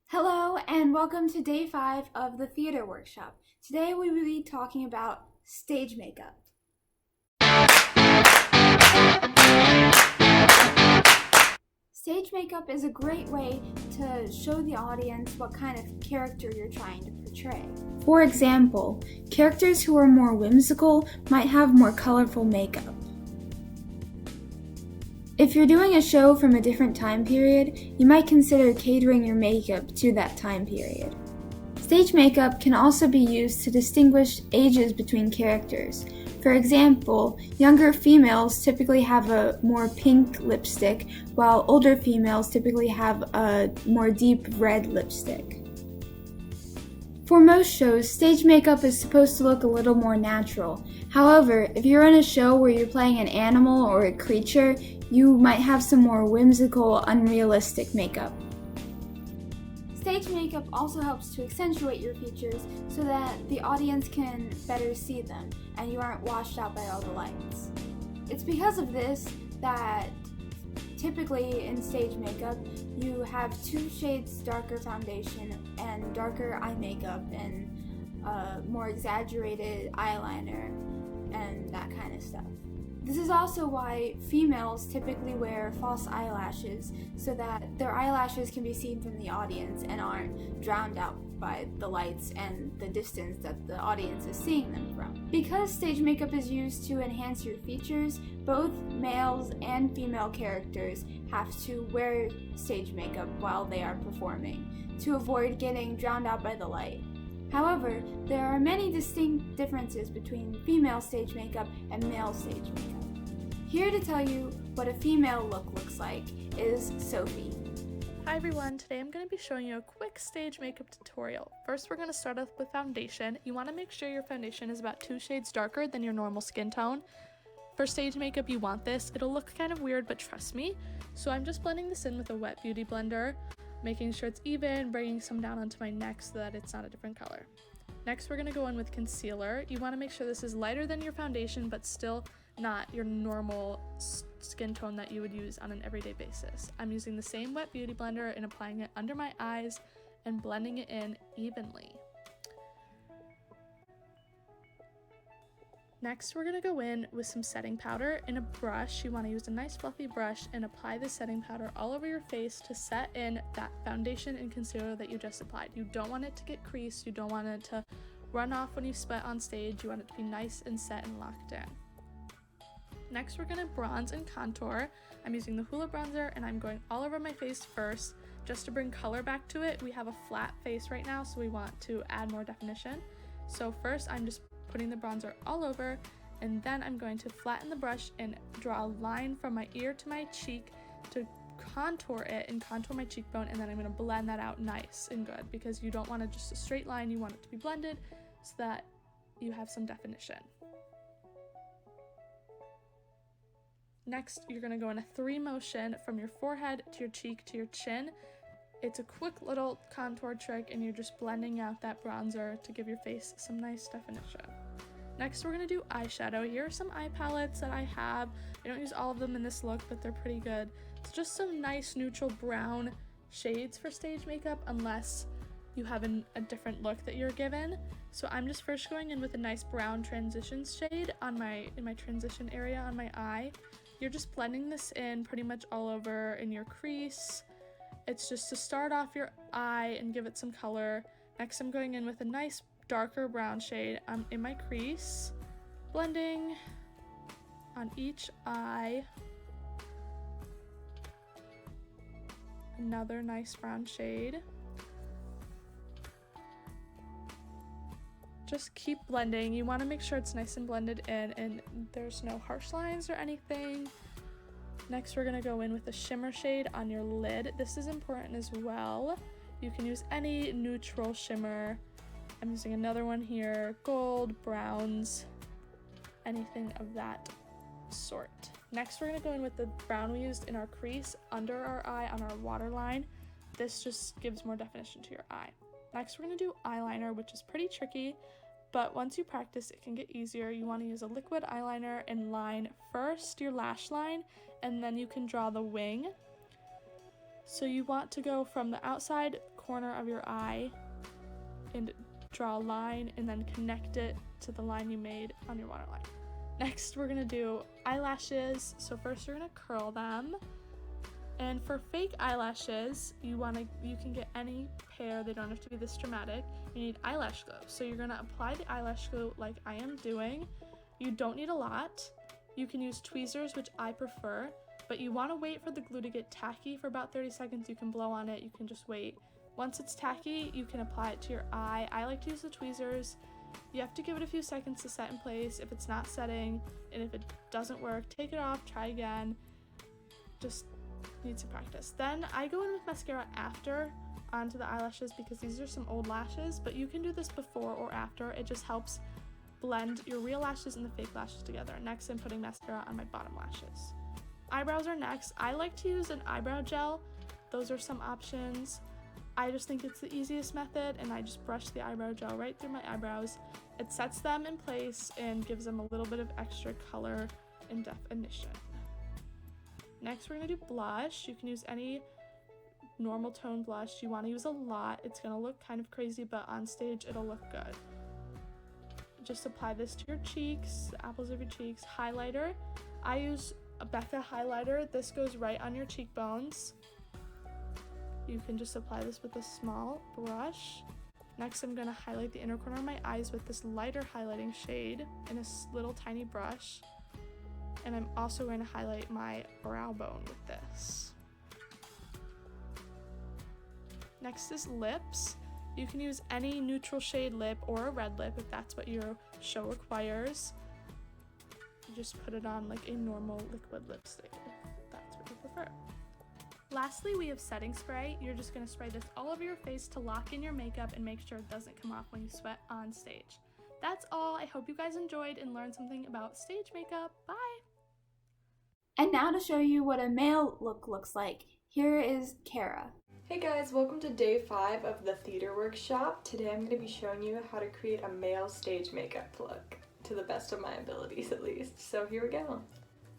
Hello and welcome to day 5 of the theater workshop. Today we will be talking about stage makeup. Stage makeup is a great way to show the audience what kind of character you're trying to portray. For example, characters who are more whimsical might have more colorful makeup. If you're doing a show from a different time period, you might consider catering your makeup to that time period. Stage makeup can also be used to distinguish ages between characters. For example, younger females typically have a more pink lipstick, while older females typically have a more deep red lipstick. For most shows, stage makeup is supposed to look a little more natural. However, if you're in a show where you're playing an animal or a creature, you might have some more whimsical, unrealistic makeup. Stage makeup also helps to accentuate your features so that the audience can better see them and you aren't washed out by all the lights. It's because of this that typically in stage makeup you have 2 shades darker foundation and darker eye makeup and more exaggerated eyeliner and that kind of stuff. This is also why females typically wear false eyelashes so that their eyelashes can be seen from the audience and aren't drowned out by the lights and the distance that the audience is seeing them from. Because stage makeup is used to enhance your features, both males and female characters have to wear stage makeup while they are performing to avoid getting drowned out by the light. However, there are many distinct differences between female stage makeup and male stage makeup. Here to tell you what a female look looks like is Sophie. Hi everyone, today I'm going to be showing you a quick stage makeup tutorial. First we're going to start off with foundation. You want to make sure your foundation is about 2 shades darker than your normal skin tone. For stage makeup you want this. It'll look kind of weird, but trust me. So I'm just blending this in with a wet beauty blender, making sure it's even, bringing some down onto my neck so that it's not a different color. Next we're going to go in with concealer. You want to make sure this is lighter than your foundation but still not your normal skin tone that you would use on an everyday basis. I'm using the same wet beauty blender and applying it under my eyes and blending it in evenly. Next, we're going to go in with some setting powder in a brush. You want to use a nice fluffy brush and apply the setting powder all over your face to set in that foundation and concealer that you just applied. You don't want it to get creased. You don't want it to run off when you sweat on stage. You want it to be nice and set and locked in. Next, we're going to bronze and contour. I'm using the Hoola bronzer and I'm going all over my face first just to bring color back to it. We have a flat face right now, so we want to add more definition. So first, I'm just putting the bronzer all over, and then I'm going to flatten the brush and draw a line from my ear to my cheek to contour it and contour my cheekbone, and then I'm going to blend that out nice and good because you don't want it just a straight line, you want it to be blended so that you have some definition. Next, you're going to go in a 3 motion from your forehead to your cheek to your chin. It's a quick little contour trick and you're just blending out that bronzer to give your face some nice definition. Next, we're going to do eyeshadow. Here are some eye palettes that I have. I don't use all of them in this look, but they're pretty good. It's just some nice neutral brown shades for stage makeup unless you have a different look that you're given. So I'm just first going in with a nice brown transition shade in my transition area on my eye. You're just blending this in pretty much all over in your crease. It's just to start off your eye and give it some color. Next, I'm going in with a nice darker brown shade in my crease, blending on each eye. Another nice brown shade. Just keep blending. You want to make sure it's nice and blended in and there's no harsh lines or anything. Next, we're going to go in with a shimmer shade on your lid. This is important as well. You can use any neutral shimmer. I'm using another one here, gold, browns, anything of that sort. Next, we're going to go in with the brown we used in our crease under our eye on our waterline. This just gives more definition to your eye. Next, we're going to do eyeliner, which is pretty tricky, but once you practice, it can get easier. You want to use a liquid eyeliner and line first your lash line, and then you can draw the wing. So you want to go from the outside corner of your eye and draw a line and then connect it to the line you made on your waterline. Next, we're gonna do eyelashes. So first you're gonna curl them. And for fake eyelashes, you can get any pair, they don't have to be this dramatic. You need eyelash glue. So you're gonna apply the eyelash glue like I am doing. You don't need a lot. You can use tweezers, which I prefer, but you wanna wait for the glue to get tacky for about 30 seconds. You can blow on it, you can just wait. Once it's tacky, you can apply it to your eye. I like to use the tweezers. You have to give it a few seconds to set in place. If it's not setting, and if it doesn't work, take it off, try again. Just need some practice. Then I go in with mascara after onto the eyelashes because these are some old lashes, but you can do this before or after. It just helps blend your real lashes and the fake lashes together. Next, I'm putting mascara on my bottom lashes. Eyebrows are next. I like to use an eyebrow gel. Those are some options. I just think it's the easiest method, and I just brush the eyebrow gel right through my eyebrows. It sets them in place and gives them a little bit of extra color and definition. Next, we're gonna do blush. You can use any normal tone blush. You wanna use a lot. It's gonna look kind of crazy, but on stage, it'll look good. Just apply this to your cheeks, the apples of your cheeks. Highlighter. I use a Becca highlighter. This goes right on your cheekbones. You can just apply this with a small brush. Next, I'm gonna highlight the inner corner of my eyes with this lighter highlighting shade in a little tiny brush. And I'm also going to highlight my brow bone with this. Next is lips. You can use any neutral shade lip or a red lip if that's what your show requires. You just put it on like a normal liquid lipstick if that's what you prefer. Lastly, we have setting spray. You're just going to spray this all over your face to lock in your makeup and make sure it doesn't come off when you sweat on stage. That's all. I hope you guys enjoyed and learned something about stage makeup. Bye! And now to show you what a male look looks like, here is Kara. Hey guys, welcome to day 5 of the theater workshop. Today I'm going to be showing you how to create a male stage makeup look, to the best of my abilities at least. So here we go.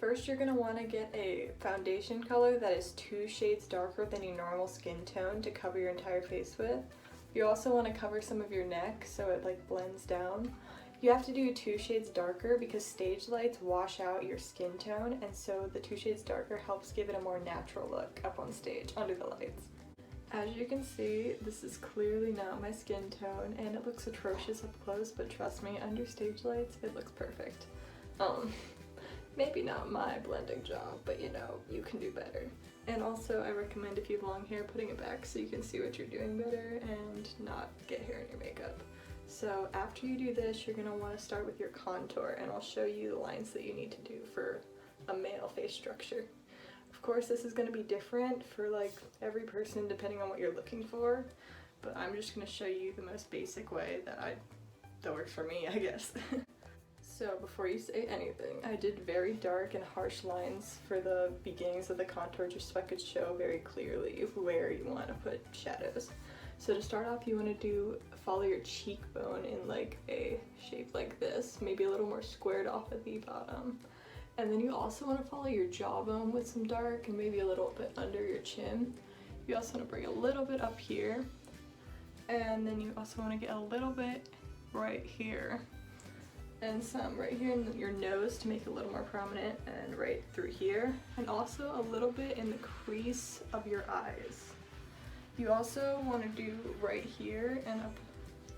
First, you're going to want to get a foundation color that is 2 shades darker than your normal skin tone to cover your entire face with. You also want to cover some of your neck so it like blends down. You have to do 2 shades darker because stage lights wash out your skin tone, and so the 2 shades darker helps give it a more natural look up on stage under the lights. As you can see, this is clearly not my skin tone and it looks atrocious up close, but trust me, under stage lights it looks perfect. Maybe not my blending job, but you know, you can do better. And also I recommend if you have long hair putting it back so you can see what you're doing better and not get hair in your makeup. So after you do this, you're going to want to start with your contour, and I'll show you the lines that you need to do for a male face structure. Of course, this is going to be different for like every person depending on what you're looking for, but I'm just going to show you the most basic way that works for me, I guess. So before you say anything, I did very dark and harsh lines for the beginnings of the contour just so I could show very clearly where you want to put shadows. So to start off, you want to follow your cheekbone in like a shape like this, maybe a little more squared off at the bottom. And then you also want to follow your jawbone with some dark and maybe a little bit under your chin. You also want to bring a little bit up here. And then you also want to get a little bit right here. And some right here in your nose to make it a little more prominent, and right through here. And also a little bit in the crease of your eyes. You also want to do right here and up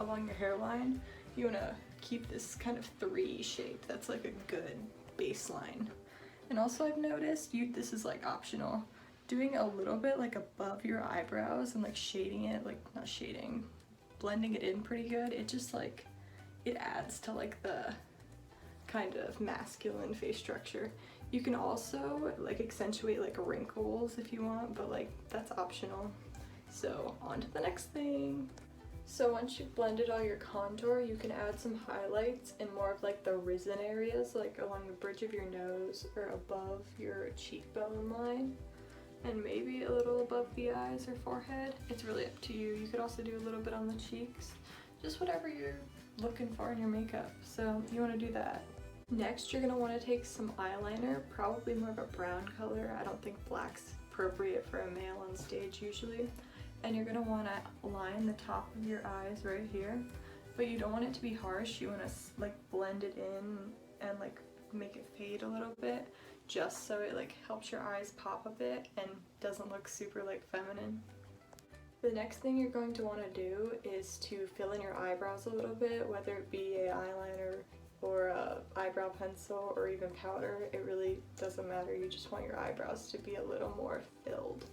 along your hairline. You want to keep this kind of 3 shape. That's like a good baseline. And also I've noticed, this is like optional, doing a little bit like above your eyebrows and like shading it, like not shading, blending it in pretty good. It just like, it adds to like the kind of masculine face structure. You can also like accentuate like wrinkles if you want, but like that's optional. So on to the next thing. So once you've blended all your contour, you can add some highlights in more of like the risen areas, like along the bridge of your nose or above your cheekbone line, and maybe a little above the eyes or forehead. It's really up to you. You could also do a little bit on the cheeks, just whatever you're looking for in your makeup. So you want to do that. Next, you're going to want to take some eyeliner, probably more of a brown color. I don't think black's appropriate for a male on stage usually. and you're going to want to line the top of your eyes right here, but you don't want it to be harsh. You want to like blend it in and like make it fade a little bit, just so it like helps your eyes pop a bit and doesn't look super like feminine. The next thing you're going to want to do is to fill in your eyebrows a little bit, whether it be an eyeliner or a eyebrow pencil or even powder. It really doesn't matter. You just want your eyebrows to be a little more filled.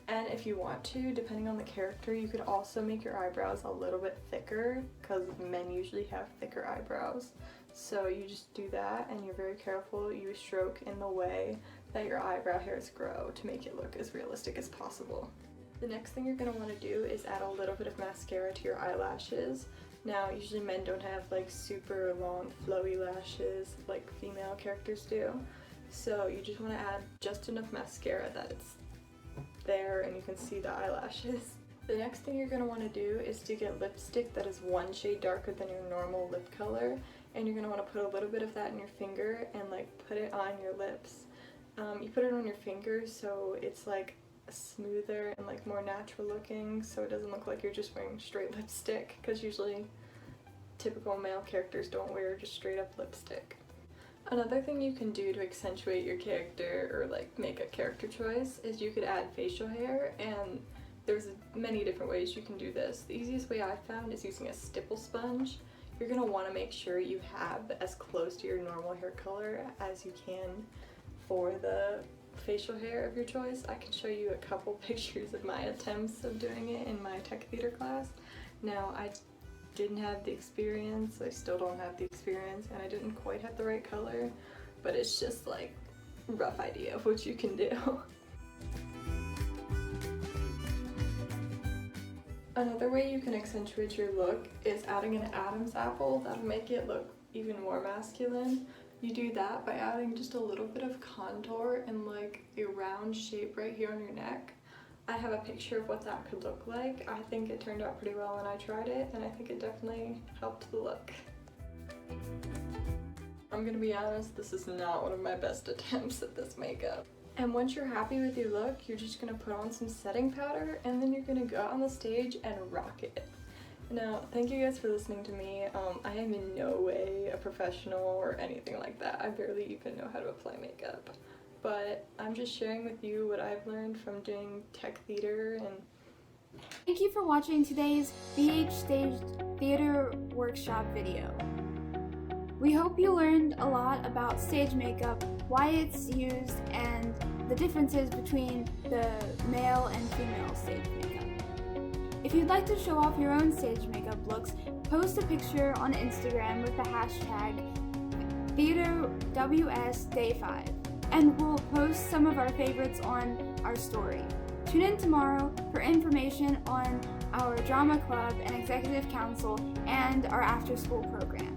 And if you want to, depending on the character, you could also make your eyebrows a little bit thicker, because men usually have thicker eyebrows. So you just do that, and you're very careful. You stroke in the way that your eyebrow hairs grow to make it look as realistic as possible. The next thing you're going to want to do is add a little bit of mascara to your eyelashes. Now, usually men don't have like super long flowy lashes like female characters do. So you just want to add just enough mascara that it's there and you can see the eyelashes. The next thing you're going to want to do is to get lipstick that is one shade darker than your normal lip color, and you're going to want to put a little bit of that in your finger and like put it on your lips. You put it on your finger so it's like smoother and like more natural looking, so it doesn't look like you're just wearing straight lipstick, because usually typical male characters don't wear just straight up lipstick. Another thing you can do to accentuate your character or like make a character choice is you could add facial hair, and there's many different ways you can do this. The easiest way I found is using a stipple sponge. You're going to want to make sure you have as close to your normal hair color as you can for the facial hair of your choice. I can show you a couple pictures of my attempts of doing it in my tech theater class. Now, I didn't have the experience, I still don't have the experience, and I didn't quite have the right color, but it's just like a rough idea of what you can do. Another way you can accentuate your look is adding an Adam's apple. That'll make it look even more masculine. You do that by adding just a little bit of contour and like a round shape right here on your neck. I have a picture of what that could look like. I think it turned out pretty well when I tried it, and I think it definitely helped the look. I'm gonna be honest, this is not one of my best attempts at this makeup. And once you're happy with your look, you're just gonna put on some setting powder, and then you're gonna go out on the stage and rock it. Now, thank you guys for listening to me. I am in no way a professional or anything like that. I barely even know how to apply makeup. But I'm just sharing with you what I've learned from doing tech theater. And Thank you for watching today's BH Stage Theater Workshop video. We hope you learned a lot about stage makeup, why it's used, and the differences between the male and female stage makeup. If you'd like to show off your own stage makeup looks, post a picture on Instagram with the hashtag TheaterWSDay5, and we'll post some of our favorites on our story. Tune in tomorrow for information on our drama club and executive council and our after-school program.